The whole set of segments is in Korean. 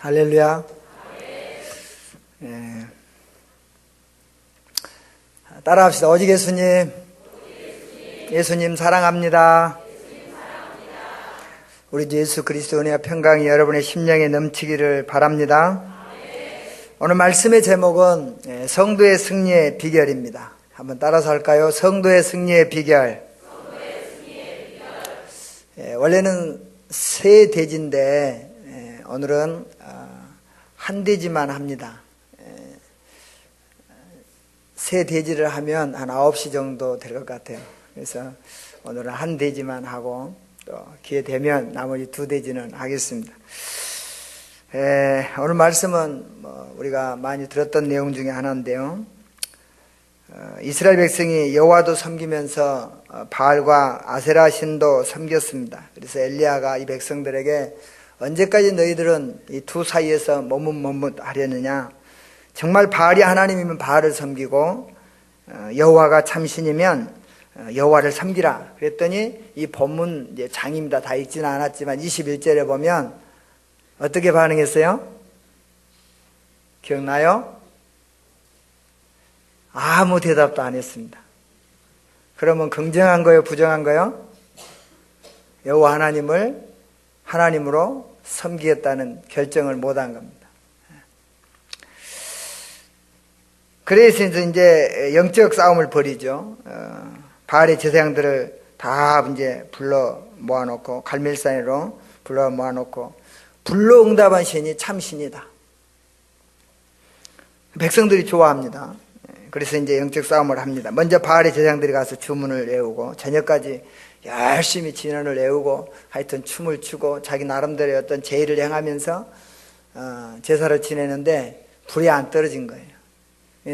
할렐루야. 예. 따라합시다. 오직 예수님. 예수님 사랑합니다. 우리 주 예수 그리스도 은혜와 평강이 여러분의 심령에 넘치기를 바랍니다. 오늘 말씀의 제목은 성도의 승리의 비결입니다. 한번 따라서 할까요? 성도의 승리의 비결. 원래는 세 돼지인데 오늘은 한 돼지만 합니다. 세 돼지를 하면 한 9시 정도 될 것 같아요. 그래서 오늘은 한 돼지만 하고 또 기회 되면 나머지 2돼지는 하겠습니다. 오늘 말씀은 우리가 많이 들었던 내용 중에 하나인데요. 이스라엘 백성이 여호와도 섬기면서 바알과 아세라 신도 섬겼습니다. 그래서 엘리야가 이 백성들에게 언제까지 너희들은 이 두 사이에서 머뭇머뭇하려느냐, 정말 바알이 하나님이면 바알을 섬기고 여호와가 참신이면 여호와를 섬기라 그랬더니, 이 본문 이제 장입니다. 다 읽지는 않았지만 21절에 보면 어떻게 반응했어요? 기억나요? 아무 대답도 안 했습니다. 그러면 긍정한 거예요, 부정한 거예요? 여호와 하나님을 하나님으로 섬기겠다는 결정을 못한 겁니다. 그래서 이제 영적 싸움을 벌이죠. 바알의 제사장들을 다 이제 불러 모아놓고, 갈멜산으로 불러 모아놓고, 불로 응답한 신이 참 신이다. 백성들이 좋아합니다. 그래서 이제 영적 싸움을 합니다. 먼저 바알의 제사장들이 가서 주문을 외우고 저녁까지 열심히 진언을 외우고 하여튼 춤을 추고 자기 나름대로의 어떤 제의를 행하면서 제사를 지내는데 불이 안 떨어진 거예요.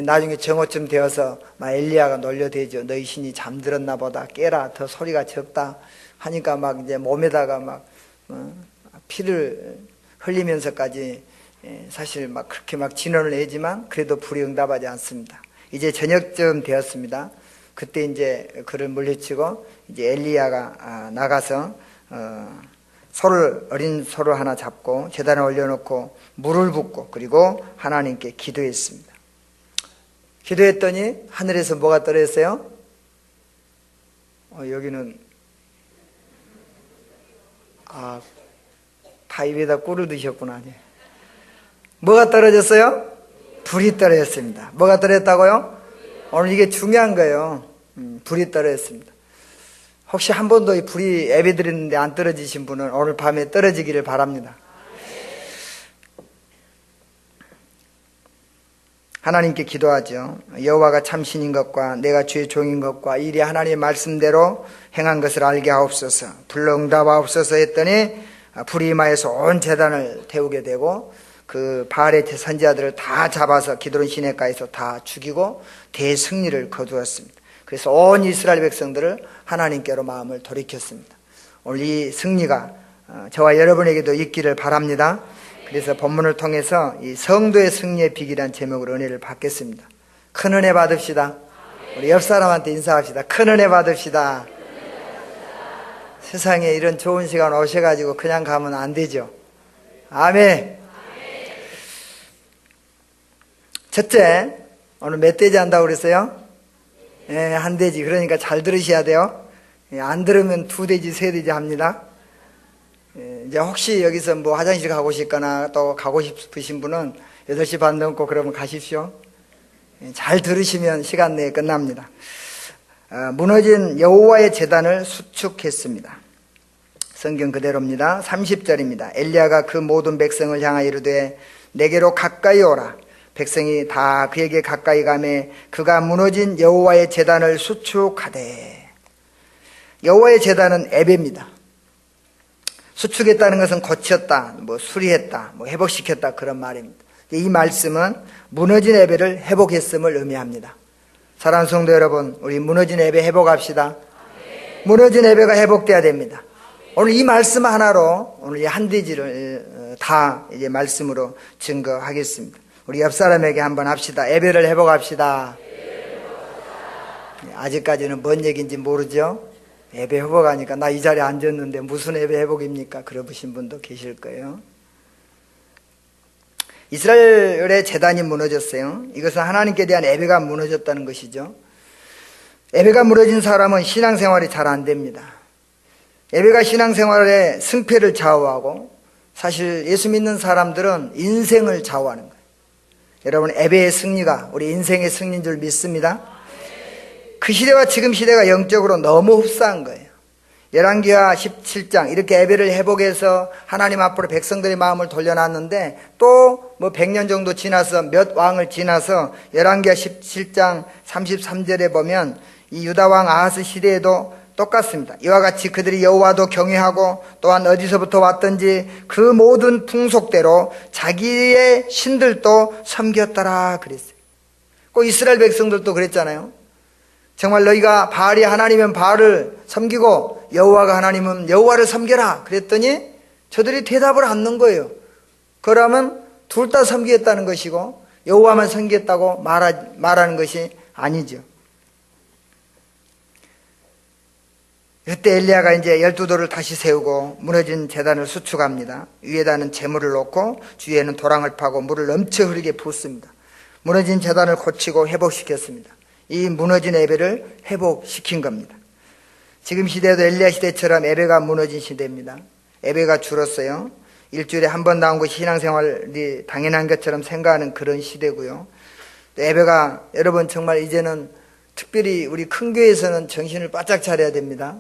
나중에 정오쯤 되어서 막 엘리야가 놀려대죠. 너희 신이 잠들었나 보다, 깨라, 더 소리가 적다 하니까 막 이제 몸에다가 막 피를 흘리면서까지 사실 막 그렇게 막 진언을 내지만 그래도 불이 응답하지 않습니다. 이제 저녁쯤 되었습니다. 그때 이제 그를 물리치고 이제 엘리야가 나가서 어린 소를 하나 잡고 제단에 올려놓고 물을 붓고 그리고 하나님께 기도했습니다. 기도했더니 하늘에서 뭐가 떨어졌어요? 여기는 다 입에다 꿀을 드셨구나. 뭐가 떨어졌어요? 불이 떨어졌습니다. 뭐가 떨어졌다고요? 오늘 이게 중요한 거예요. 불이 떨어졌습니다. 혹시 한 번도 이 불이 예배 드리는데 안 떨어지신 분은 오늘 밤에 떨어지기를 바랍니다. 하나님께 기도하죠. 여호와가 참신인 것과 내가 주의 종인 것과 이리 하나님의 말씀대로 행한 것을 알게 하옵소서. 불로 응답하옵소서 했더니 불이 임하여서 온 제단을 태우게 되고 그 바알의 선지자들을 다 잡아서 기드론 시내가에서 다 죽이고 대승리를 거두었습니다. 그래서 온 이스라엘 백성들을 하나님께로 마음을 돌이켰습니다. 오늘 이 승리가 저와 여러분에게도 있기를 바랍니다. 그래서 본문을 통해서 이 성도의 승리의 비결이라는 제목으로 은혜를 받겠습니다. 큰 은혜 받읍시다. 우리 옆 사람한테 인사합시다. 큰 은혜 받읍시다. 세상에 이런 좋은 시간 오셔가지고 그냥 가면 안 되죠. 아멘. 첫째, 오늘 몇 돼지 한다고 그랬어요? 한 돼지. 그러니까 잘 들으셔야 돼요. 안 들으면 2돼지, 3돼지 합니다. 이제 혹시 여기서 뭐 화장실 가고 싶거나 또 가고 싶으신 분은 8시 반 넘고 그러면 가십시오. 잘 들으시면 시간 내에 끝납니다. 무너진 여호와의 제단을 수축했습니다. 성경 그대로입니다. 30절입니다. 엘리야가 그 모든 백성을 향하여 이르되 내게로 가까이 오라. 백성이 다 그에게 가까이 가매 그가 무너진 여호와의 제단을 수축하되. 여호와의 제단은 예배입니다. 수축했다는 것은 고쳤다, 수리했다, 회복시켰다 그런 말입니다. 이 말씀은 무너진 예배를 회복했음을 의미합니다. 사랑하는 성도 여러분, 우리 무너진 예배 회복합시다. 무너진 예배가 회복돼야 됩니다. 오늘 이 말씀 하나로 오늘 이 한 돼지를 다 이제 말씀으로 증거하겠습니다. 우리 옆 사람에게 한번 합시다. 예배를 회복합시다. 아직까지는 뭔 얘기인지 모르죠? 예배 회복하니까 나 이 자리에 앉았는데 무슨 예배 회복입니까? 그러신 분도 계실 거예요. 이스라엘의 제단이 무너졌어요. 이것은 하나님께 대한 예배가 무너졌다는 것이죠. 예배가 무너진 사람은 신앙생활이 잘 안 됩니다. 예배가 신앙생활의 승패를 좌우하고, 사실 예수 믿는 사람들은 인생을 좌우하는 거예요. 여러분, 예배의 승리가 우리 인생의 승리인 줄 믿습니다. 그 시대와 지금 시대가 영적으로 너무 흡사한 거예요. 열왕기하 17장 이렇게 예배를 회복해서 하나님 앞으로 백성들의 마음을 돌려놨는데, 또 뭐 100년 정도 지나서, 몇 왕을 지나서 열왕기하 17장 33절에 보면 이 유다 왕 아하스 시대에도 똑같습니다. 이와 같이 그들이 여호와도 경외하고 또한 어디서부터 왔든지 그 모든 풍속대로 자기의 신들도 섬겼더라 그랬어요. 꼭 이스라엘 백성들도 그랬잖아요. 정말 너희가 바알이 하나님이면 바알을 섬기고 여호와가 하나님은 여호와를 섬겨라 그랬더니 저들이 대답을 안 넣은 거예요. 그러면 둘 다 섬기겠다는 것이고 여호와만 섬기겠다고 말하는 것이 아니죠. 그때 엘리야가 이제 12돌을 다시 세우고 무너진 제단을 수축합니다. 위에다는 재물을 놓고 주위에는 도랑을 파고 물을 넘쳐 흐르게 붓습니다. 무너진 제단을 고치고 회복시켰습니다. 이 무너진 예배를 회복시킨 겁니다. 지금 시대도 엘리야 시대처럼 예배가 무너진 시대입니다. 예배가 줄었어요. 일주일에 한 번 나온 것이 신앙생활이 당연한 것처럼 생각하는 그런 시대고요. 예배가 여러분 정말 이제는 특별히 우리 큰 교회에서는 정신을 바짝 차려야 됩니다.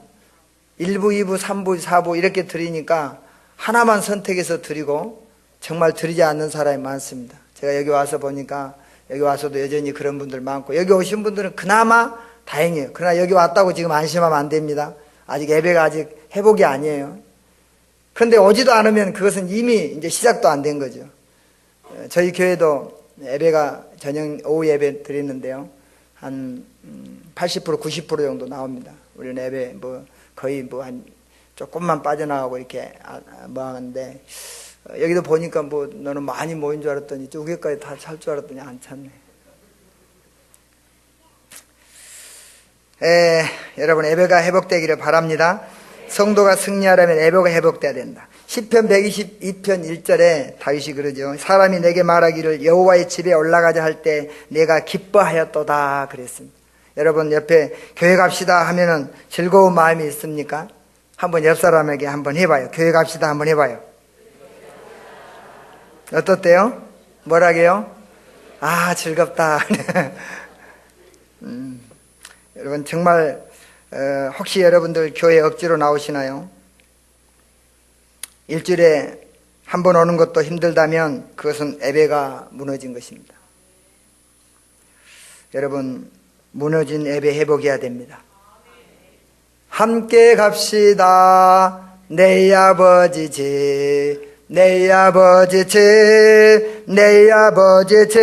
1부, 2부, 3부, 4부 이렇게 드리니까 하나만 선택해서 드리고 정말 드리지 않는 사람이 많습니다. 제가 여기 와서 보니까 여기 와서도 여전히 그런 분들 많고, 여기 오신 분들은 그나마 다행이에요. 그러나 여기 왔다고 지금 안심하면 안 됩니다. 아직 예배가 아직 회복이 아니에요. 그런데 오지도 않으면 그것은 이미 이제 시작도 안 된 거죠. 저희 교회도 예배가 저녁 오후 예배 드리는데요, 한 80% 90% 정도 나옵니다. 우리는 예배 뭐 거의 뭐 한 조금만 빠져나가고 이렇게 뭐 하는데, 여기도 보니까 뭐 너는 많이 모인 줄 알았더니 쪼개까지 다 찰 줄 알았더니 안 찼네. 여러분, 예배가 회복되기를 바랍니다. 성도가 승리하려면 예배가 회복돼야 된다. 시편 122편 1절에 다윗이 그러죠. 사람이 내게 말하기를 여호와의 집에 올라가자 할 때 내가 기뻐하였도다 그랬습니다. 여러분, 옆에 교회 갑시다 하면은 즐거운 마음이 있습니까? 한번 옆 사람에게 한번 해봐요. 교회 갑시다 한번 해봐요. 어떻대요? 뭐라게요? 아, 즐겁다. 여러분, 정말 혹시 여러분들 교회 억지로 나오시나요? 일주일에 한 번 오는 것도 힘들다면 그것은 예배가 무너진 것입니다. 여러분, 무너진 예배 회복해야 됩니다. 함께 갑시다. 내 아버지 집, 내 아버지 집, 내 아버지 집,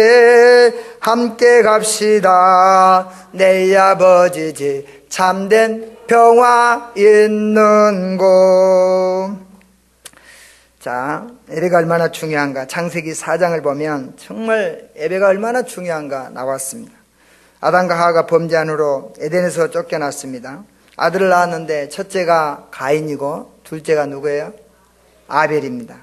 함께 갑시다. 내 아버지 집, 참된 평화 있는 곳. 자, 예배가 얼마나 중요한가. 창세기 4장을 보면 정말 예배가 얼마나 중요한가 나왔습니다. 아담과 하와가 범죄한 후로 에덴에서 쫓겨났습니다. 아들을 낳았는데 첫째가 가인이고 둘째가 누구예요? 아벨입니다.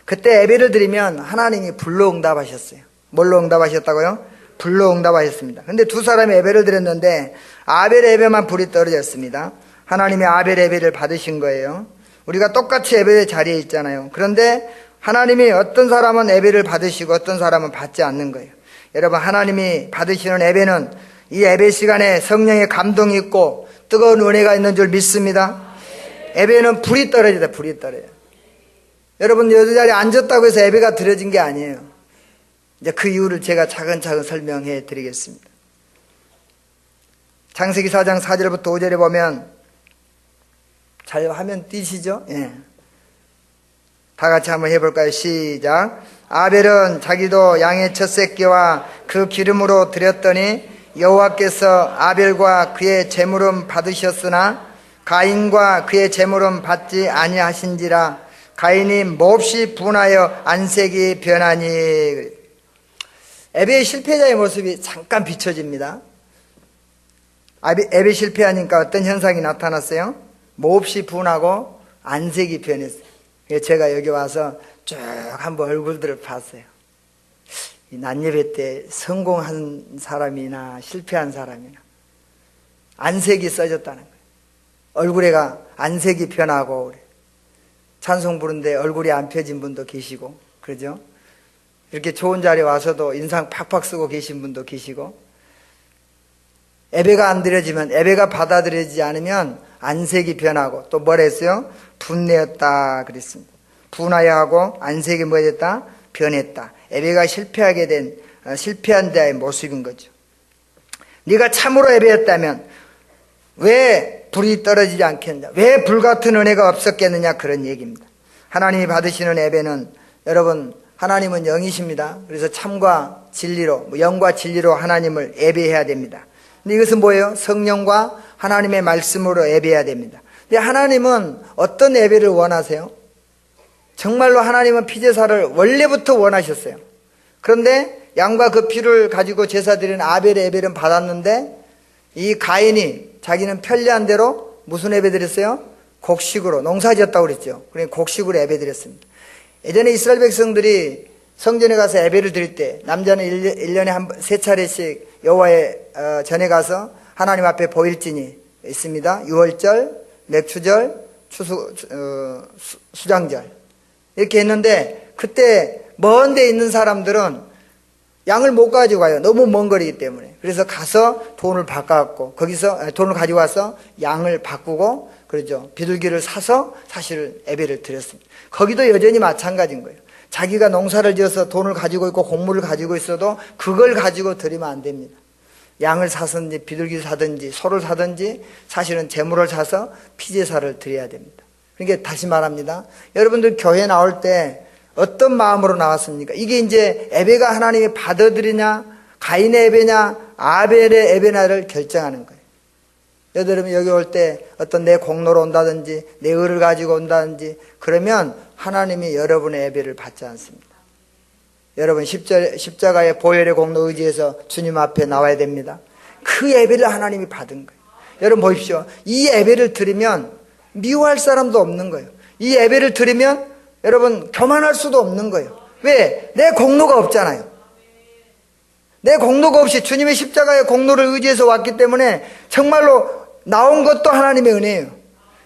그때 예배를 드리면 하나님이 불로 응답하셨어요. 뭘로 응답하셨다고요? 불로 응답하셨습니다. 근데 두 사람이 예배를 드렸는데 아벨 예배만 불이 떨어졌습니다. 하나님이 아벨 예배를 받으신 거예요. 우리가 똑같이 예배 자리에 있잖아요. 그런데 하나님이 어떤 사람은 예배를 받으시고 어떤 사람은 받지 않는 거예요. 여러분, 하나님이 받으시는 예배는 이 예배 시간에 성령의 감동이 있고 뜨거운 은혜가 있는 줄 믿습니다. 예배는 불이 떨어지다. 불이 떨어져요. 여러분, 여기 자리에 앉았다고 해서 예배가 드려진 게 아니에요. 이제 그 이유를 제가 차근차근 설명해 드리겠습니다. 창세기 4장 4절부터 5절에 보면, 잘 화면 띄시죠? 예. 다 같이 한번 해볼까요? 시작. 아벨은 자기도 양의 첫 새끼와 그 기름으로 드렸더니 여호와께서 아벨과 그의 제물은 받으셨으나 가인과 그의 제물은 받지 아니하신지라. 가인이 몹시 분하여 안색이 변하니. 예배의 실패자의 모습이 잠깐 비춰집니다. 예배 실패하니까 어떤 현상이 나타났어요? 몹시 분하고 안색이 변했어요. 제가 여기 와서 쭉 한번 얼굴들을 봤어요. 이 낮예배 때 성공한 사람이나 실패한 사람이나 안색이 써졌다는 거예요. 얼굴에가 안색이 변하고 그래. 찬송 부른데 얼굴이 안 펴진 분도 계시고 그러죠. 이렇게 좋은 자리에 와서도 인상 팍팍 쓰고 계신 분도 계시고, 예배가 안 드려지면, 예배가 받아들여지지 않으면 안색이 변하고, 또 뭐라 했어요? 분내었다 그랬습니다. 분하여 하고 안색이 뭐 됐다? 변했다. 예배가 실패한 자의 모습인 거죠. 네가 참으로 예배했다면 왜 불이 떨어지지 않겠느냐? 왜 불같은 은혜가 없었겠느냐? 그런 얘기입니다. 하나님이 받으시는 예배는, 여러분, 하나님은 영이십니다. 그래서 참과 진리로, 영과 진리로 하나님을 예배해야 됩니다. 근데 이것은 뭐예요? 성령과 하나님의 말씀으로 예배해야 됩니다. 근데 하나님은 어떤 예배를 원하세요? 정말로 하나님은 피제사를 원래부터 원하셨어요. 그런데 양과 그 피를 가지고 제사 드리는 아벨의 예배는 받았는데, 이 가인이 자기는 편리한 대로 무슨 예배 드렸어요? 곡식으로, 농사 지었다고 그랬죠. 그러니까 곡식으로 예배 드렸습니다. 예전에 이스라엘 백성들이 성전에 가서 예배를 드릴 때, 남자는 1년에 세 차례씩 여호와의 전에 가서 하나님 앞에 보일진이 있습니다. 유월절, 맥추절, 수장절 이렇게 했는데, 그때 먼 데 있는 사람들은 양을 못 가지고 가요. 너무 먼 거리이기 때문에. 그래서 가서 돈을 바꿔갖고, 거기서 돈을 가지고 와서 양을 바꾸고, 그러죠. 비둘기를 사서 사실 예배를 드렸습니다. 거기도 여전히 마찬가지인 거예요. 자기가 농사를 지어서 돈을 가지고 있고 곡물을 가지고 있어도 그걸 가지고 드리면 안 됩니다. 양을 사든지 비둘기를 사든지 소를 사든지 사실은 재물을 사서 피제사를 드려야 됩니다. 그러니까 다시 말합니다. 여러분들 교회 나올 때 어떤 마음으로 나왔습니까? 이게 이제 예배가 하나님이 받아들이냐, 가인의 예배냐, 아벨의 예배냐를 결정하는 거예요. 여러분 여기 올 때 어떤 내 공로로 온다든지 내 의를 가지고 온다든지 그러면 하나님이 여러분의 예배를 받지 않습니다. 여러분 십자가의 보혈의 공로 의지해서 주님 앞에 나와야 됩니다. 그 예배를 하나님이 받은 거예요. 여러분 보십시오. 이 예배를 드리면 미워할 사람도 없는 거예요. 이 예배를 드리면 여러분 교만할 수도 없는 거예요. 왜? 내 공로가 없잖아요. 내 공로가 없이 주님의 십자가의 공로를 의지해서 왔기 때문에 정말로 나온 것도 하나님의 은혜예요.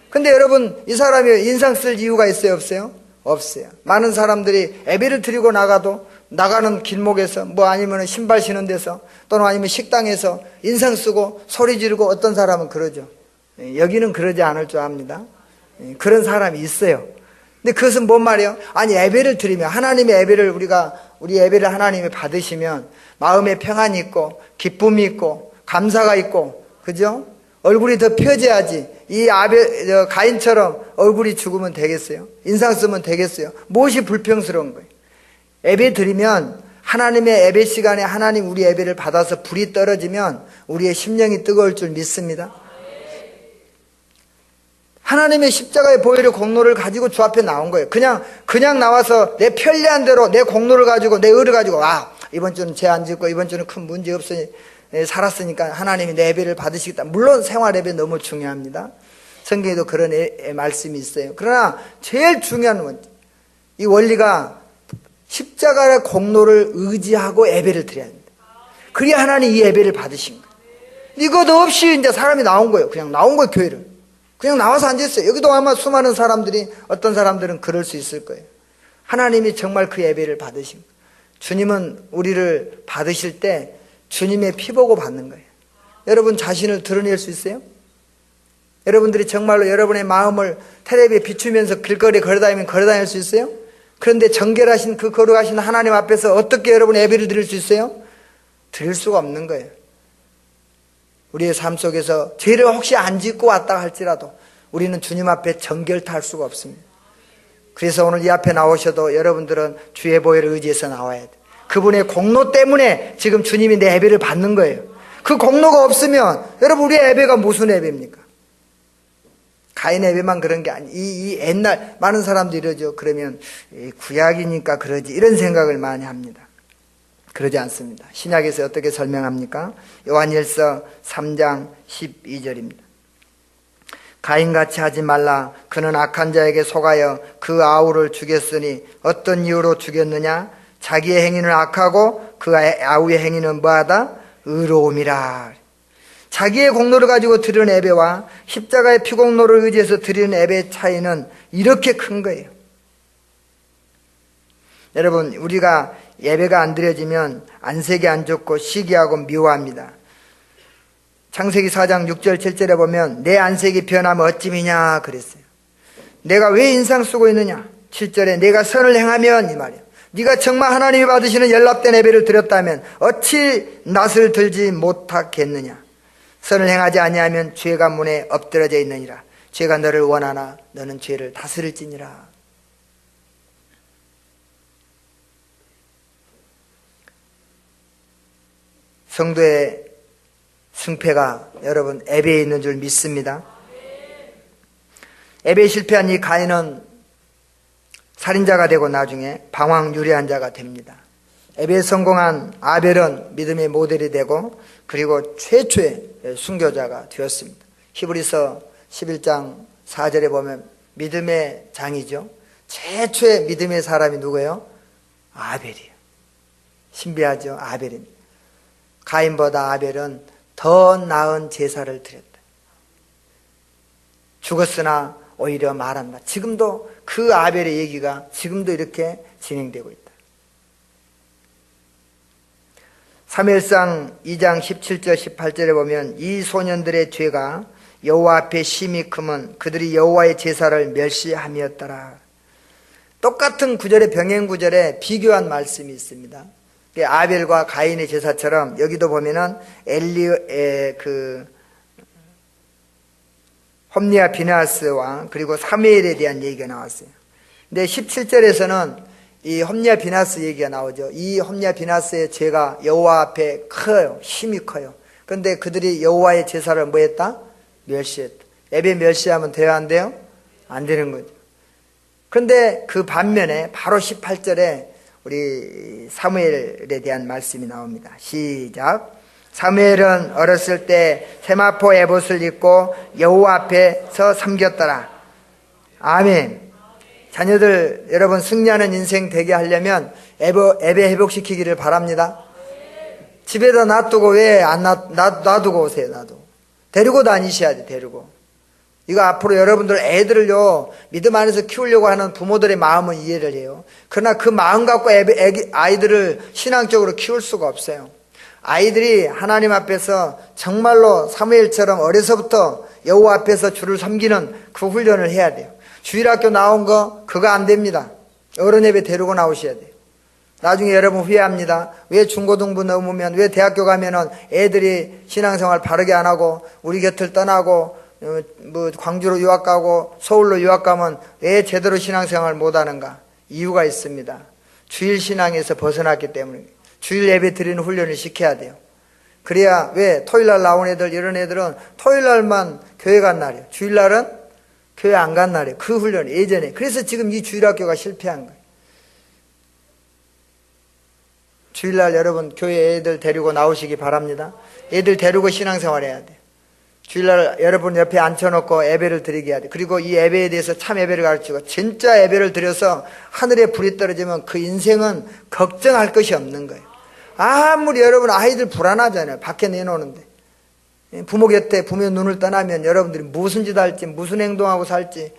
근데 여러분 이 사람이 인상 쓸 이유가 있어요? 없어요? 없어요. 많은 사람들이 예배를 드리고 나가도 나가는 길목에서 뭐 아니면 신발 신는 데서 또는 아니면 식당에서 인상 쓰고 소리 지르고 어떤 사람은 그러죠. 여기는 그러지 않을 줄 압니다. 그런 사람이 있어요. 근데 그것은 뭔 말이에요? 아니 예배를 드리면 하나님의 예배를 우리 예배를 하나님이 받으시면 마음에 평안이 있고 기쁨이 있고 감사가 있고 그죠? 얼굴이 더 펴져야지. 이 가인처럼 얼굴이 죽으면 되겠어요? 인상 쓰면 되겠어요? 무엇이 불평스러운 거예요? 예배 드리면 하나님의 예배 시간에 하나님 우리 예배를 받아서 불이 떨어지면 우리의 심령이 뜨거울 줄 믿습니다. 하나님의 십자가의 보혈의 공로를 가지고 주 앞에 나온 거예요. 그냥 나와서 내 편리한 대로 내 공로를 가지고 내 의를 가지고 이번 주는 죄 안 짓고 이번 주는 큰 문제 없으니 살았으니까 하나님이 내 예배를 받으시겠다. 물론 생활 예배 너무 중요합니다. 성경에도 그런 말씀이 있어요. 그러나 제일 중요한 건 이 원리가 십자가의 공로를 의지하고 예배를 드려야 합니다. 그래야 하나님 이 예배를 받으신 거예요. 이것도 없이 이제 사람이 나온 거예요. 그냥 나온 거예요, 교회를. 그냥 나와서 앉았어요. 여기도 아마 수많은 사람들이, 어떤 사람들은 그럴 수 있을 거예요. 하나님이 정말 그 예배를 받으신 거예요. 주님은 우리를 받으실 때 주님의 피 보고 받는 거예요. 여러분 자신을 드러낼 수 있어요? 여러분들이 정말로 여러분의 마음을 텔레비에 비추면서 길거리에 걸어다닐 수 있어요? 그런데 정결하신 그 거룩하신 하나님 앞에서 어떻게 여러분 예배를 드릴 수 있어요? 드릴 수가 없는 거예요. 우리의 삶 속에서 죄를 혹시 안 짓고 왔다 할지라도 우리는 주님 앞에 정결타 할 수가 없습니다. 그래서 오늘 이 앞에 나오셔도 여러분들은 주의 보혈을 의지해서 나와야 돼요. 그분의 공로 때문에 지금 주님이 내 예배를 받는 거예요. 그 공로가 없으면 여러분 우리의 예배가 무슨 예배입니까? 가인의 예배만 그런 게 아니. 이 옛날 많은 사람들이 이러죠. 그러면 구약이니까 그러지 이런 생각을 많이 합니다. 그러지 않습니다. 신약에서 어떻게 설명합니까? 요한일서 3장 12절입니다. 가인같이 하지 말라. 그는 악한 자에게 속하여 그 아우를 죽였으니 어떤 이유로 죽였느냐? 자기의 행위는 악하고 그 아우의 행위는 뭐하다? 의로움이라. 자기의 공로를 가지고 드리는 예배와 십자가의 피공로를 의지해서 드리는 예배의 차이는 이렇게 큰 거예요. 여러분, 우리가 예배가 안 드려지면 안색이 안 좋고 시기하고 미워합니다. 창세기 4장 6절 7절에 보면 내 안색이 변하면 어찌미냐 그랬어요. 내가 왜 인상 쓰고 있느냐? 7절에 내가 선을 행하면, 이 말이에요. 네가 정말 하나님이 받으시는 연락된 예배를 드렸다면 어찌 낯을 들지 못하겠느냐? 선을 행하지 아니하면 죄가 문에 엎드러져 있느니라. 죄가 너를 원하나 너는 죄를 다스릴지니라. 성도의 승패가 여러분 예배에 있는 줄 믿습니다. 예배에 실패한 이 가인은 살인자가 되고 나중에 방황유리한 자가 됩니다. 예배에 성공한 아벨은 믿음의 모델이 되고 그리고 최초의 순교자가 되었습니다. 히브리서 11장 4절에 보면 믿음의 장이죠. 최초의 믿음의 사람이 누구예요? 아벨이에요. 신비하죠. 아벨입니다. 가인보다 아벨은 더 나은 제사를 드렸다. 죽었으나 오히려 말한다. 지금도 그 아벨의 얘기가 지금도 이렇게 진행되고 있다. 사무엘상 2장 17절 18절에 보면 이 소년들의 죄가 여호와 앞에 심히 크면 그들이 여호와의 제사를 멸시함이었더라. 똑같은 구절의 병행 구절에 비교한 말씀이 있습니다. 아벨과 가인의 제사처럼 여기도 보면은 홈리와 비나스와 그리고 사무엘에 대한 얘기가 나왔어요. 근데 17절에서는 이 홈리와 비나스 얘기가 나오죠. 이 홈리와 비나스의 죄가 여호와 앞에 커요. 힘이 커요. 그런데 그들이 여호와의 제사를 뭐 했다? 멸시했다. 예배 멸시하면 돼요, 안 돼요? 안 되는 거죠. 그런데 그 반면에 바로 18절에 우리 사무엘에 대한 말씀이 나옵니다. 시작. 사무엘은 어렸을 때 세마포 에봇을 입고 여호와 앞에서 섬겼더라. 아멘. 자녀들 여러분 승리하는 인생 되게 하려면 예배 회복시키기를 바랍니다. 집에다 놔두고 왜 안 놔두고 오세요. 놔두고 데리고 다니셔야 돼. 데리고. 이거 앞으로 여러분들 애들을요 믿음 안에서 키우려고 하는 부모들의 마음은 이해를 해요. 그러나 그 마음 갖고 아이들을 신앙적으로 키울 수가 없어요. 아이들이 하나님 앞에서 정말로 사무엘처럼 어려서부터 여호와 앞에서 주를 섬기는 그 훈련을 해야 돼요. 주일학교 나온 거 그거 안 됩니다. 어른 예배 데리고 나오셔야 돼요. 나중에 여러분 후회합니다. 왜 중고등부 넘으면, 왜 대학교 가면은 애들이 신앙생활 바르게 안 하고 우리 곁을 떠나고 뭐 광주로 유학 가고 서울로 유학 가면 왜 제대로 신앙생활 못 하는가? 이유가 있습니다. 주일 신앙에서 벗어났기 때문에 주일 예배 드리는 훈련을 시켜야 돼요. 그래야 왜 토요일날 나온 애들 이런 애들은 토요일날만 교회 간 날이에요. 주일날은 교회 안 간 날이에요. 그 훈련 예전에. 그래서 지금 이 주일학교가 실패한 거예요. 주일날 여러분 교회 애들 데리고 나오시기 바랍니다. 애들 데리고 신앙생활 해야 돼요. 주일날 여러분 옆에 앉혀놓고 예배를 드리게 해야 돼. 그리고 이 예배에 대해서 참 예배를 가르치고 진짜 예배를 드려서 하늘에 불이 떨어지면 그 인생은 걱정할 것이 없는 거예요. 아무리 여러분 아이들 불안하잖아요. 밖에 내놓는데 부모 곁에 부모 눈을 떠나면 여러분들이 무슨 짓 할지 무슨 행동하고 살지.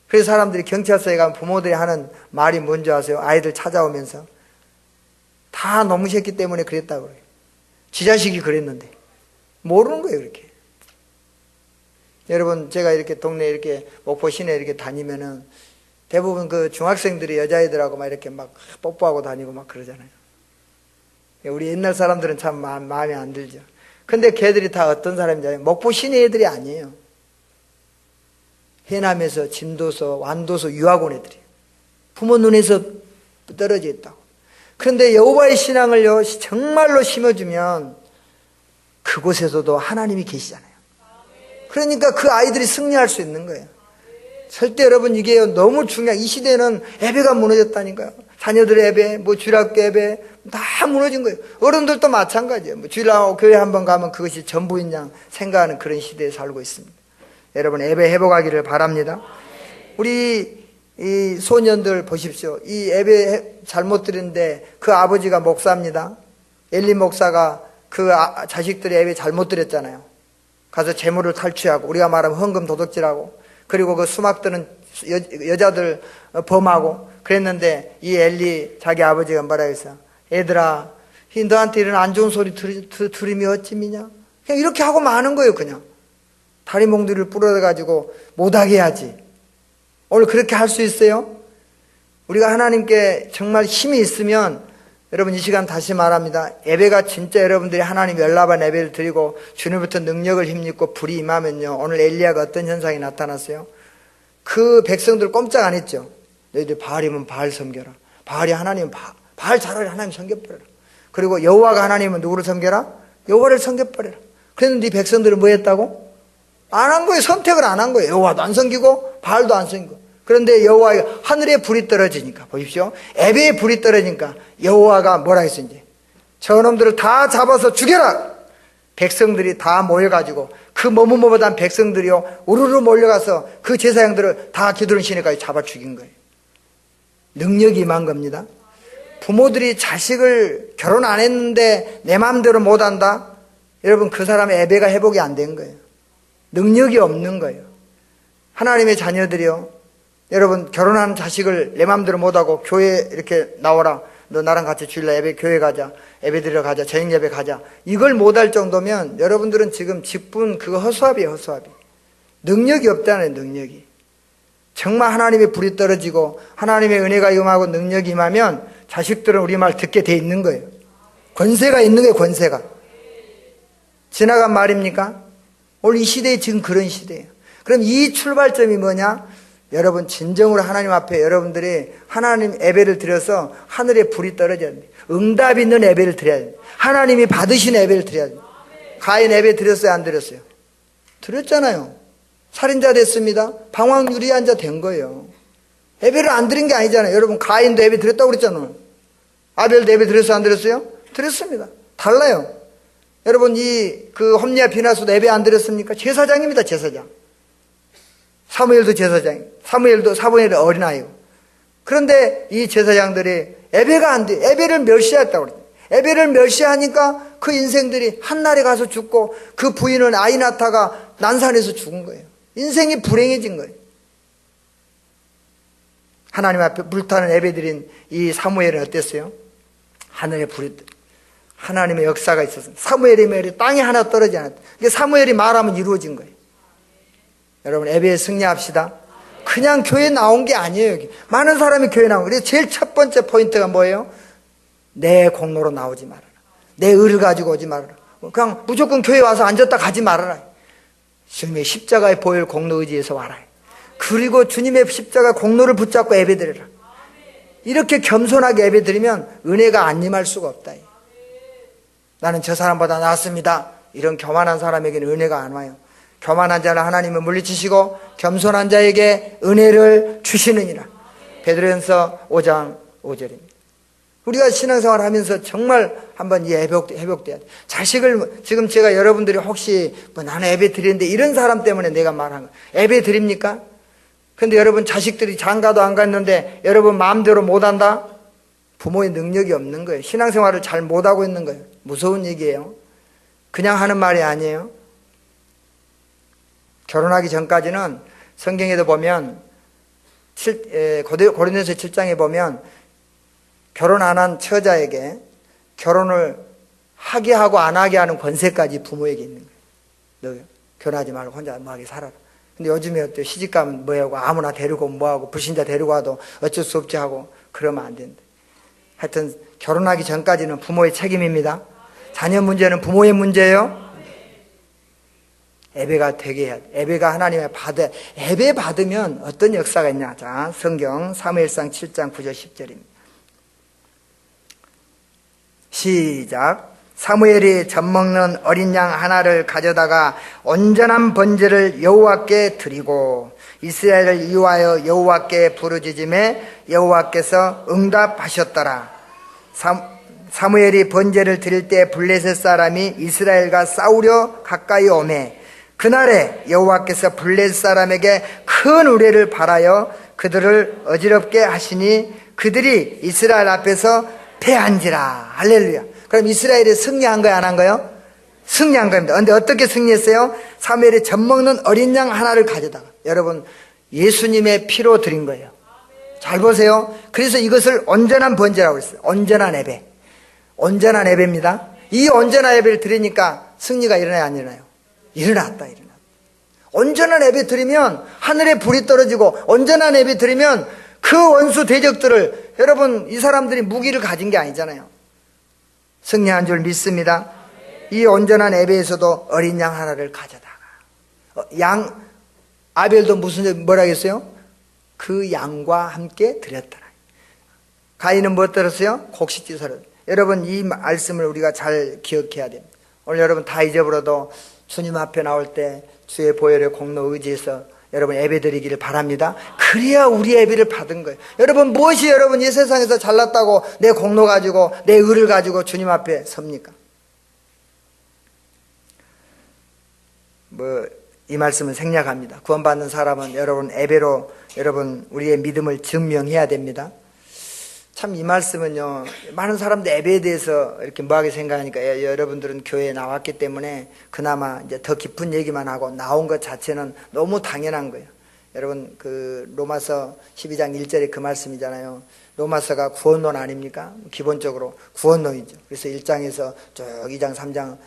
그래서 사람들이 경찰서에 가면 부모들이 하는 말이 뭔지 아세요? 아이들 찾아오면서 다 너무셨기 때문에 그랬다고 그래요. 지 자식이 그랬는데 모르는 거예요. 그렇게. 여러분 제가 이렇게 동네 이렇게 목포 시내 이렇게 다니면은 대부분 그 중학생들이 여자애들하고 막 이렇게 막 뽀뽀하고 다니고 막 그러잖아요. 우리 옛날 사람들은 참 마음에 안 들죠. 근데 걔들이 다 어떤 사람인지 알아요? 목포 시내 애들이 아니에요. 해남에서 진도서 완도서 유학원 애들이에요. 부모 눈에서 떨어져 있다고. 그런데 여호와의 신앙을요 정말로 심어주면 그곳에서도 하나님이 계시잖아요. 그러니까 그 아이들이 승리할 수 있는 거예요. 절대 여러분 이게 너무 중요해요. 이 시대는 예배가 무너졌다니까요. 자녀들의 예배, 뭐 주일학교 예배 다 무너진 거예요. 어른들도 마찬가지예요. 뭐 주일하고 교회 한번 가면 그것이 전부인 양 생각하는 그런 시대에 살고 있습니다. 여러분 예배 회복하기를 바랍니다. 우리 이 소년들 보십시오. 이 예배 잘못 드렸는데 그 아버지가 목사입니다. 엘리 목사가 그 자식들의 예배 잘못 드렸잖아요. 가서 재물을 탈취하고, 우리가 말하면 헌금 도둑질하고, 그리고 그 수막 드는 여자들 범하고 그랬는데, 이 엘리 자기 아버지가 뭐라 했어? 얘들아, 너한테 이런 안 좋은 소리 들으면 어찌미냐? 그냥 이렇게 하고 마는 거예요. 그냥 다리 몽둥이를 부러져가지고 못하게 해야지. 오늘 그렇게 할 수 있어요? 우리가 하나님께 정말 힘이 있으면, 여러분 이 시간 다시 말합니다. 예배가 진짜 여러분들이 하나님 연락한 예배를 드리고 주님부터 능력을 힘입고 불이 임하면요, 오늘 엘리야가 어떤 현상이 나타났어요? 그 백성들 꼼짝 안 했죠. 너희들 바알이면 바알 섬겨라. 바알이 하나님은 바알 차라리 하나님 섬겨버려라. 그리고 여호와가 하나님은 누구를 섬겨라? 여호와를 섬겨버려라. 그랬는데 이 백성들은 뭐 했다고? 안 한 거예요. 선택을 안 한 거예요. 여호와도 안 섬기고 바알도 안 섬기고. 그런데 여호와가 하늘에 불이 떨어지니까, 보십시오. 예배에 불이 떨어지니까 여호와가 뭐라 했어? 이제 저놈들을 다 잡아서 죽여라. 백성들이 다 모여가지고 그 머뭇머뭇한 백성들이요 우르르 몰려가서 그 제사장들을 다 기드론 시내까지 잡아 죽인 거예요. 능력이 임한 겁니다. 부모들이 자식을 결혼 안 했는데 내 마음대로 못한다? 여러분 그 사람의 예배가 회복이 안 된 거예요. 능력이 없는 거예요. 하나님의 자녀들이요, 여러분 결혼한 자식을 내 마음대로 못하고 교회 이렇게 나오라, 너 나랑 같이 주일날 예배 교회 가자, 예배 드리러 가자, 저녁 예배 가자, 이걸 못할 정도면 여러분들은 지금 직분 그거 허수아비예요. 허수아비. 능력이 없다는 능력이. 정말 하나님의 불이 떨어지고 하나님의 은혜가 임하고 능력이 임하면 자식들은 우리 말 듣게 돼 있는 거예요. 권세가 있는 거예요. 권세가. 지나간 말입니까? 오늘 이 시대에 지금 그런 시대예요. 그럼 이 출발점이 뭐냐? 여러분 진정으로 하나님 앞에 여러분들이 하나님 예배를 드려서 하늘에 불이 떨어져야 돼. 응답 있는 예배를 드려야 돼. 하나님이 받으신 예배를 드려야 돼. 가인 예배 드렸어요? 안 드렸어요? 드렸잖아요. 살인자 됐습니다. 방황유리한 자 된 거예요. 예배를 안 드린 게 아니잖아요. 여러분 가인도 예배 드렸다고 그랬잖아요. 아벨도 예배 드렸어요? 안 드렸어요? 드렸습니다. 달라요. 여러분 그 홈리와 비나스도 예배 안 드렸습니까? 제사장입니다. 제사장. 사무엘도 제사장, 사무엘이 어린아이고. 그런데 이 제사장들이 예배가 안 돼. 예배를 멸시했다고 그래요. 예배를 멸시하니까 그 인생들이 한날에 가서 죽고, 그 부인은 아이나타가 난산에서 죽은 거예요. 인생이 불행해진 거예요. 하나님 앞에 불타는 예배 드린 이 사무엘은 어땠어요? 하늘에 불이, 하나님의 역사가 있었어요. 사무엘의 말이 땅에 하나 떨어지지 않았다. 이게 사무엘이 말하면 이루어진 거예요. 여러분 예배에 승리합시다. 그냥 교회 나온 게 아니에요. 여기 많은 사람이 교회 나온 거예요. 그래서 제일 첫 번째 포인트가 뭐예요? 내 공로로 나오지 말아라. 내 의를 가지고 오지 말아라. 그냥 무조건 교회 와서 앉았다 가지 말아라. 주님의 십자가의 보혈 공로 의지에서 와라. 그리고 주님의 십자가 공로를 붙잡고 예배드려라. 이렇게 겸손하게 예배드리면 은혜가 안 임할 수가 없다. 나는 저 사람보다 낫습니다. 이런 교만한 사람에게는 은혜가 안 와요. 교만한 자는 하나님은 물리치시고 겸손한 자에게 은혜를 주시느니라. 베드로전서 5장 5절입니다. 우리가 신앙생활 하면서 정말 한번 이 회복돼야 돼. 자식을, 지금 제가 여러분들이 혹시 나는 예배 드리는데 이런 사람 때문에 내가 말한 거예요. 예배 드립니까? 근데 여러분 자식들이 장가도 안 갔는데 여러분 마음대로 못한다? 부모의 능력이 없는 거예요. 신앙생활을 잘 못하고 있는 거예요. 무서운 얘기예요. 그냥 하는 말이 아니에요. 결혼하기 전까지는 성경에도 보면 고린도서 7장에 보면 결혼 안 한 처자에게 결혼을 하게 하고 안 하게 하는 권세까지 부모에게 있는 거예요. 너 결혼하지 말고 혼자 뭐하게 살아라. 근데 요즘에 어때요? 시집가면 뭐하고 아무나 데리고 뭐하고 불신자 데리고 와도 어쩔 수 없지 하고 그러면 안 된다. 하여튼 결혼하기 전까지는 부모의 책임입니다. 자녀 문제는 부모의 문제예요. 예배가 되게 해야 돼. 예배가 하나님의 예배 받으면 어떤 역사가 있냐. 자, 성경 사무엘상 7장 9절 10절입니다. 시작. 사무엘이 젖먹는 어린 양 하나를 가져다가 온전한 번제를 여호와께 드리고 이스라엘을 이유하여 여호와께 부르짖음에 여호와께서 응답하셨더라. 사무엘이 번제를 드릴 때 블레셋 사람이 이스라엘과 싸우려 가까이 오매 그날에 여호와께서 블레셋 사람에게 큰 우레를 발하여 그들을 어지럽게 하시니 그들이 이스라엘 앞에서 패한지라. 할렐루야. 그럼 이스라엘이 승리한 거야, 안 한 거요? 승리한 겁니다. 그런데 어떻게 승리했어요? 사무엘이 젖먹는 어린 양 하나를 가져다가, 여러분, 예수님의 피로 드린 거예요. 잘 보세요. 그래서 이것을 온전한 번제라고 했어요. 온전한 예배. 온전한 예배입니다. 이 온전한 예배를 드리니까 승리가 일어나요, 안 일어나요? 일어났다. 온전한 예배 드리면 하늘에 불이 떨어지고, 온전한 예배 드리면 그 원수 대적들을, 여러분, 이 사람들이 무기를 가진 게 아니잖아요. 승리한 줄 믿습니다. 이 온전한 예배에서도 어린 양 하나를 가져다가, 아벨도 뭐라 했어요? 그 양과 함께 드렸더라. 가인은 뭐 들었어요? 곡식지사를. 여러분, 이 말씀을 우리가 잘 기억해야 됩니다. 오늘 여러분 다 잊어버려도 주님 앞에 나올 때 주의 보혈의 공로 의지해서 여러분 예배 드리기를 바랍니다. 그래야 우리 예배를 받은 거예요. 여러분, 무엇이 여러분 이 세상에서 잘났다고 내 공로 가지고 내 의를 가지고 주님 앞에 섭니까? 이 말씀은 생략합니다. 구원받는 사람은 여러분 예배로 여러분 우리의 믿음을 증명해야 됩니다. 참 이 말씀은요, 많은 사람들 예배에 대해서 이렇게 뭐하게 생각하니까, 여러분들은 교회에 나왔기 때문에 그나마 이제 더 깊은 얘기만 하고 나온 것 자체는 너무 당연한 거예요. 여러분, 그 로마서 12장 1절에 그 말씀이잖아요. 로마서가 구원론 아닙니까? 기본적으로 구원론이죠. 그래서 1장에서 쭉 2장 3장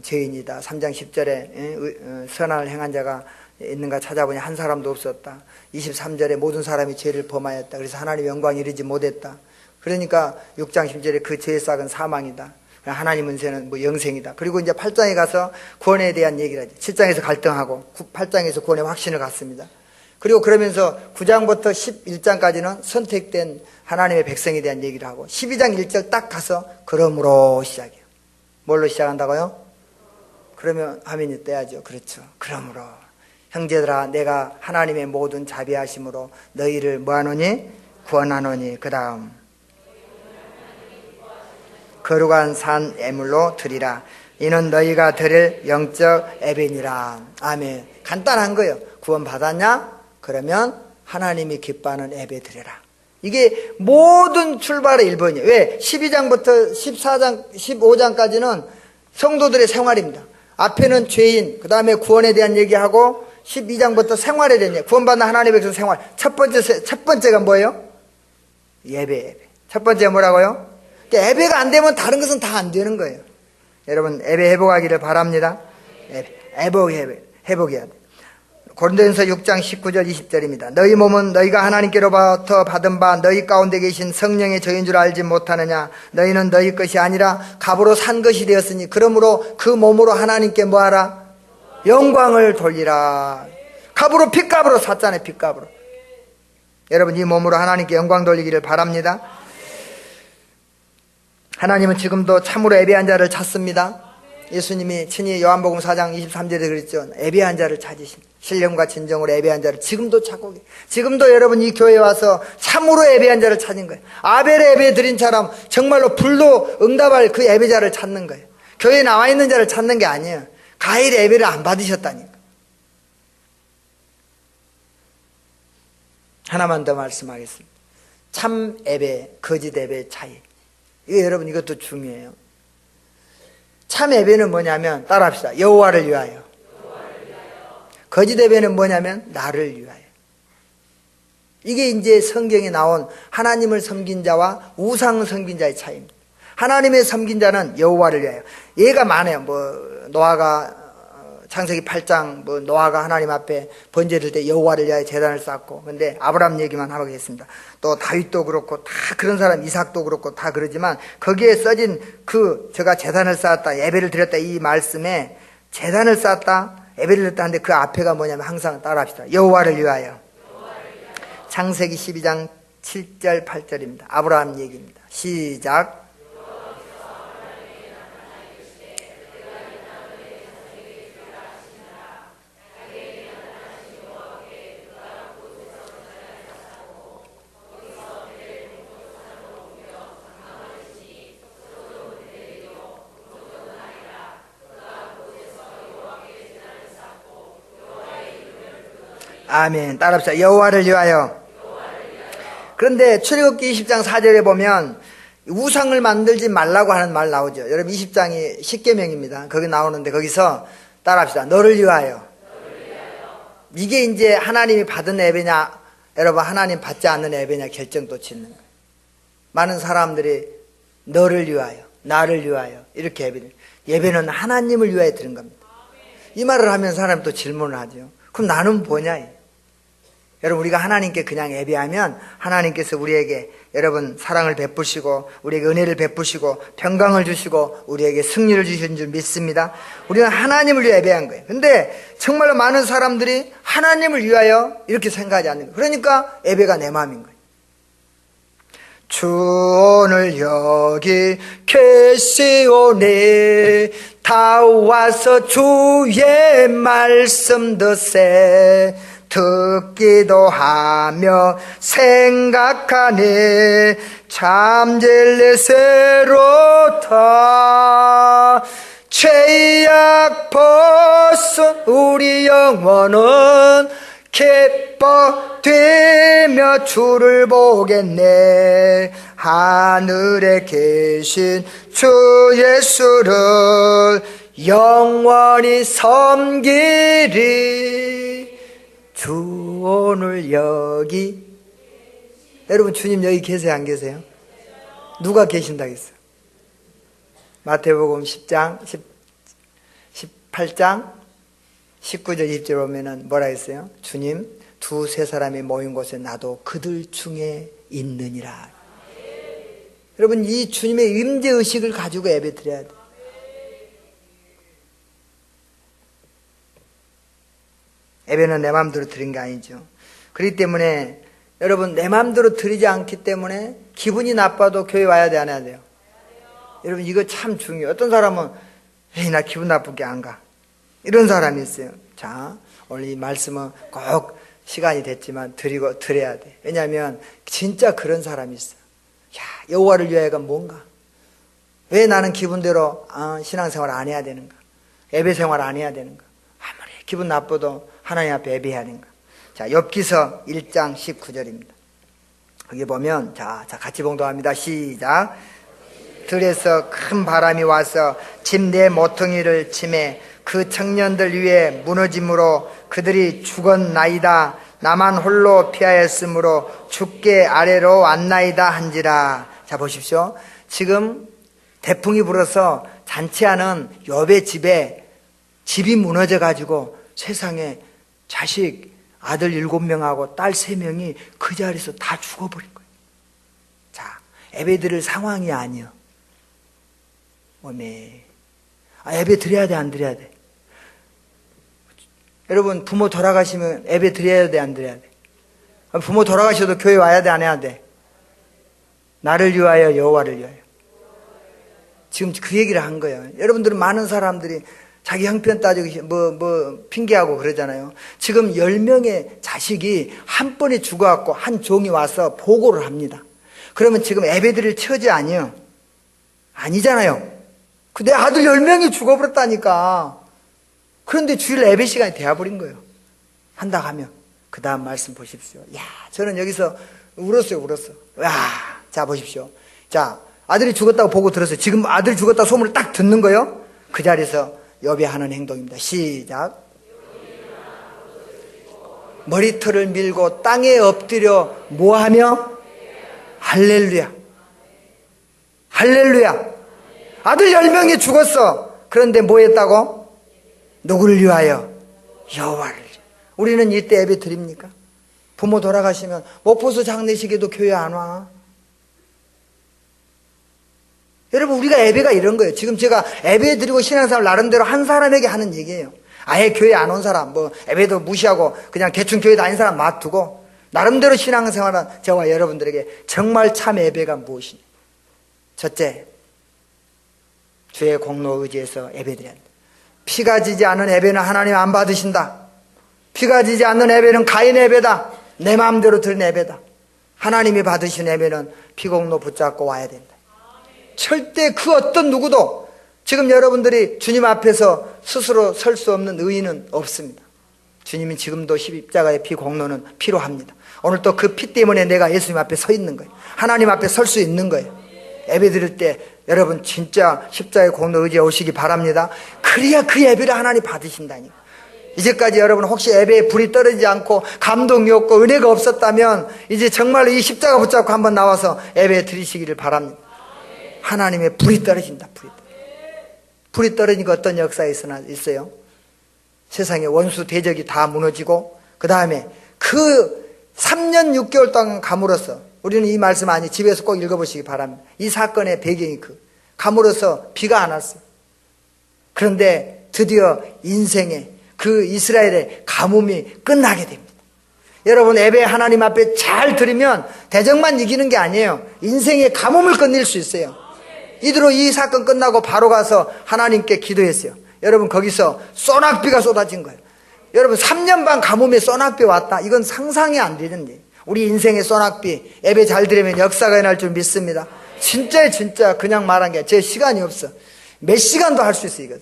죄인이다, 3장 10절에 선한을 행한 자가 있는가 찾아보니 한 사람도 없었다. 23절에 모든 사람이 죄를 범하였다. 그래서 하나님 영광에 이르지 못했다. 그러니까 6장 10절에 그 죄의 싹은 사망이다. 하나님 은혜는 영생이다. 그리고 이제 8장에 가서 구원에 대한 얘기를 하죠. 7장에서 갈등하고 8장에서 구원의 확신을 갖습니다. 그리고 그러면서 9장부터 11장까지는 선택된 하나님의 백성에 대한 얘기를 하고, 12장 1절 딱 가서 그러므로 시작해요. 뭘로 시작한다고요? 그러면 화면이 떼야죠. 그렇죠. 그러므로 형제들아, 내가 하나님의 모든 자비하심으로 너희를 뭐하노니? 구원하노니. 그 다음 거룩한 산 예물로 드리라. 이는 너희가 드릴 영적 예배니라. 아멘. 간단한 거예요. 구원 받았냐? 그러면 하나님이 기뻐하는 예배 드려라. 이게 모든 출발의 1번이에요. 왜? 12장부터 14장, 15장까지는 성도들의 생활입니다. 앞에는 죄인, 그 다음에 구원에 대한 얘기하고, 12장부터 생활에 대한 얘기, 구원받는 하나님의 백성 생활. 첫 번째가 뭐예요? 예배. 첫 번째 뭐라고요? 그러니까 예배가 안 되면 다른 것은 다 안 되는 거예요. 여러분, 예배 회복하기를 바랍니다. 회복해야 돼. 고린도전서 6장 19절 20절입니다. 너희 몸은 너희가 하나님께로부터 받은 바 너희 가운데 계신 성령의 저인 줄 알지 못하느냐? 너희는 너희 것이 아니라 값으로 산 것이 되었으니 그러므로 그 몸으로 하나님께 뭐하라? 영광을 돌리라. 값으로, 핏값으로 샀잖아요. 핏값으로. 여러분, 이 몸으로 하나님께 영광 돌리기를 바랍니다. 하나님은 지금도 참으로 예배한 자를 찾습니다. 예수님이 친히 요한복음 4장 23절에 그랬죠. 예배한 자를 찾으신, 신령과 진정으로 예배한 자를 지금도 찾고 계세요. 지금도 여러분 이 교회에 와서 참으로 예배한 자를 찾은 거예요. 아벨의 예배 드린 사람, 정말로 불로 응답할 그 예배자를 찾는 거예요. 교회에 나와 있는 자를 찾는 게 아니에요. 가일의 예배를 안 받으셨다니까. 하나만 더 말씀하겠습니다. 참 예배, 거짓 예배의 차이. 이거 여러분, 이것도 중요해요. 참 예배는 뭐냐면, 따라합시다. 여호와를 위하여. 거짓 예배는 뭐냐면 나를 위하여. 이게 이제 성경에 나온 하나님을 섬긴 자와 우상 섬긴 자의 차이입니다. 하나님의 섬긴 자는 여호와를 위하여. 예가 많아요. 노아가 창세기 8장 노아가 하나님 앞에 번제를 때 여호와를 위하여 제단을 쌓고, 근데 아브라함 얘기만 하겠습니다. 또 다윗도 그렇고 다 그런 사람, 이삭도 그렇고 다 그러지만 거기에 써진 제가 제단을 쌓았다, 예배를 드렸다, 이 말씀에 제단을 쌓았다, 예배를 드렸다 하는데 그 앞에가 뭐냐면 항상 따라합시다. 여호와를 위하여. 창세기 12장 7절 8절입니다. 아브라함 얘기입니다. 시작. 아멘. 따라합시다. 여호와를 위하여. 그런데 출애굽기 20장 4절에 보면 우상을 만들지 말라고 하는 말 나오죠. 여러분 20장이 십계명입니다. 거기 나오는데 거기서 따라합시다. 너를 위하여. 이게 이제 하나님이 받은 예배냐, 여러분 하나님 받지 않는 예배냐 결정도 짓는 거예요. 많은 사람들이 너를 위하여, 나를 위하여 이렇게 예배는 하나님을 위하여 드린 겁니다. 이 말을 하면 사람이 또 질문을 하죠. 그럼 나는 뭐냐? 여러분 우리가 하나님께 그냥 예배하면 하나님께서 우리에게 여러분 사랑을 베푸시고 우리에게 은혜를 베푸시고 평강을 주시고 우리에게 승리를 주신 줄 믿습니다. 우리는 하나님을 위해 예배한 거예요. 근데 정말로 많은 사람들이 하나님을 위하여 이렇게 생각하지 않는 거예요. 그러니까 예배가 내 마음인 거예요. 주 오늘 여기 계시오니 다 와서 주의 말씀 듣세. 듣기도 하며 생각하니 참 진리 새롭다. 죄악 벗은 우리 영혼은 기뻐되며 주를 보겠네. 하늘에 계신 주 예수를 영원히 섬기리. 주 오늘 여기. 여러분 주님 여기 계세요 안 계세요? 누가 계신다고 했어요? 마태복음 10장 18장 19절 20절 보면은 뭐라 했어요? 주님 두세 사람이 모인 곳에 나도 그들 중에 있느니라. 여러분 이 주님의 임재의식을 가지고 예배 드려야 돼요. 예배는 내 마음대로 드린 게 아니죠. 그렇기 때문에 여러분 내 마음대로 드리지 않기 때문에 기분이 나빠도 교회 와야 돼 안 해야 돼요? 여러분 이거 참 중요해요. 어떤 사람은 에이 나 기분 나쁘게 안 가 이런 사람이 있어요. 자 오늘 이 말씀은 꼭 시간이 됐지만 드려야 돼. 왜냐하면 진짜 그런 사람이 있어요. 야 여호와를 위하여가 뭔가 왜 나는 기분대로 신앙생활 안 해야 되는가, 예배 생활 안 해야 되는가, 아무리 기분 나빠도 하나님 앞에 예배해야 되는가. 자 욥기서 1장 19절입니다 거기 보면 자 같이 봉독합니다. 시작. 들에서 큰 바람이 와서 침대 모퉁이를 치매 그 청년들 위에 무너짐으로 그들이 죽었나이다. 나만 홀로 피하였으므로 죽게 아래로 왔나이다 한지라. 자 보십시오. 지금 태풍이 불어서 잔치하는 욥의 집에 집이 무너져 가지고 세상에 자식 아들 7명하고 딸 3명이 그 자리에서 다 죽어버린 거예요. 자 예배 드릴 상황이 아니요. 예배 드려야 돼 안 드려야 돼? 여러분 부모 돌아가시면 예배 드려야 돼 안 드려야 돼? 부모 돌아가셔도 교회 와야 돼 안 해야 돼? 나를 위하여 여호와를 위하여. 지금 그 얘기를 한 거예요. 여러분들은 많은 사람들이 자기 형편 따지고 핑계하고 그러잖아요. 지금 10명의 자식이 한 번에 죽어갖고 한 종이 와서 보고를 합니다. 그러면 지금 예배 드릴 처지 아니에요? 아니잖아요. 내 아들 10명이 죽어버렸다니까. 그런데 주일 예배 시간이 되어버린 거예요. 한다 하면 그 다음 말씀 보십시오. 야, 저는 여기서 울었어요. 야, 자 보십시오. 자, 아들이 죽었다고 보고 들었어요. 지금 아들 죽었다고 소문을 딱 듣는 거예요. 그 자리에서 욥이 하는 행동입니다. 시작. 머리털을 밀고 땅에 엎드려 뭐하며? 할렐루야. 할렐루야. 아들 10명이 죽었어. 그런데 뭐 했다고? 누구를 위하여? 여호와를. 우리는 이때 예배 드립니까? 부모 돌아가시면 목포수 장례식에도 교회 안 와. 여러분 우리가 예배가 이런 거예요. 지금 제가 예배 드리고 신앙생활 나름대로 한 사람에게 하는 얘기예요. 아예 교회 안 온 사람, 예배도 무시하고 그냥 대충 교회 다닌 사람 놔두고 나름대로 신앙생활은 저와 여러분들에게 정말 참 예배가 무엇이냐. 첫째, 주의 공로 의지에서 예배드려야 한다. 피가 지지 않는 예배는 하나님 안 받으신다. 피가 지지 않는 예배는 가인의 예배다. 내 마음대로 드린 예배다. 하나님이 받으신 예배는 피공로 붙잡고 와야 된다. 절대 그 어떤 누구도 지금 여러분들이 주님 앞에서 스스로 설 수 없는 의인은 없습니다. 주님이 지금도 십자가의 피 공로는 필요합니다. 오늘 또 그 피 때문에 내가 예수님 앞에 서 있는 거예요. 하나님 앞에 설 수 있는 거예요. 예배 드릴 때 여러분 진짜 십자가의 공로 의지해 오시기 바랍니다. 그래야 그 예배를 하나님 받으신다니까. 이제까지 여러분 혹시 예배에 불이 떨어지지 않고 감동이 없고 은혜가 없었다면 이제 정말로 이 십자가 붙잡고 한번 나와서 예배 드리시기를 바랍니다. 하나님의 불이 떨어진다. 불이 떨어지니까 어떤 역사가 있어요? 세상의 원수 대적이 다 무너지고 그 다음에 그 3년 6개월 동안 감으로써 우리는 이 말씀 아니 집에서 꼭 읽어보시기 바랍니다. 이 사건의 배경이 감으로써 비가 안 왔어요. 그런데 드디어 인생의 그 이스라엘의 가뭄이 끝나게 됩니다. 여러분 예배 하나님 앞에 잘 드리면 대적만 이기는 게 아니에요. 인생의 가뭄을 끝낼 수 있어요. 이대로 이 사건 끝나고 바로 가서 하나님께 기도했어요. 여러분 거기서 소낙비가 쏟아진 거예요. 여러분 3년 반 가뭄에 소낙비 왔다. 이건 상상이 안 되는데 우리 인생의 소낙비 예배 잘 드리면 역사가 일어날 줄 믿습니다. 진짜 그냥 말한 게 제 시간이 없어. 몇 시간도 할 수 있어요. 이거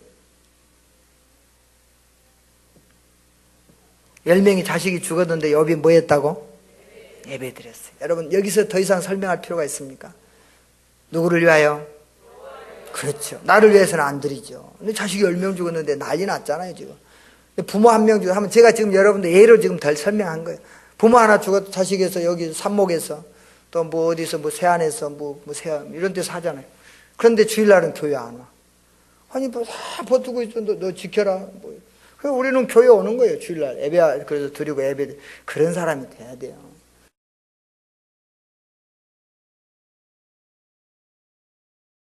10명이 자식이 죽었는데 욥이 뭐 했다고? 예배 드렸어요. 여러분 여기서 더 이상 설명할 필요가 있습니까? 누구를 위하여? 그렇죠. 나를 위해서는 안 드리죠. 근데 자식이 10명 죽었는데 난리 났잖아요 지금. 부모 한 명 죽었으면 제가 지금 여러분들 예로 지금 덜 설명한 거예요. 부모 하나 죽었 자식에서 여기 산목에서 또 뭐 어디서 뭐 세안에서 뭐 세안 이런 데서 하잖아요. 그런데 주일날은 교회 안 와. 아니 뭐 다 버티고 있어. 너 지켜라. 뭐. 그래서 우리는 교회 오는 거예요. 주일날 예배 그래서 드리고 예배 그런 사람이 돼야 돼요.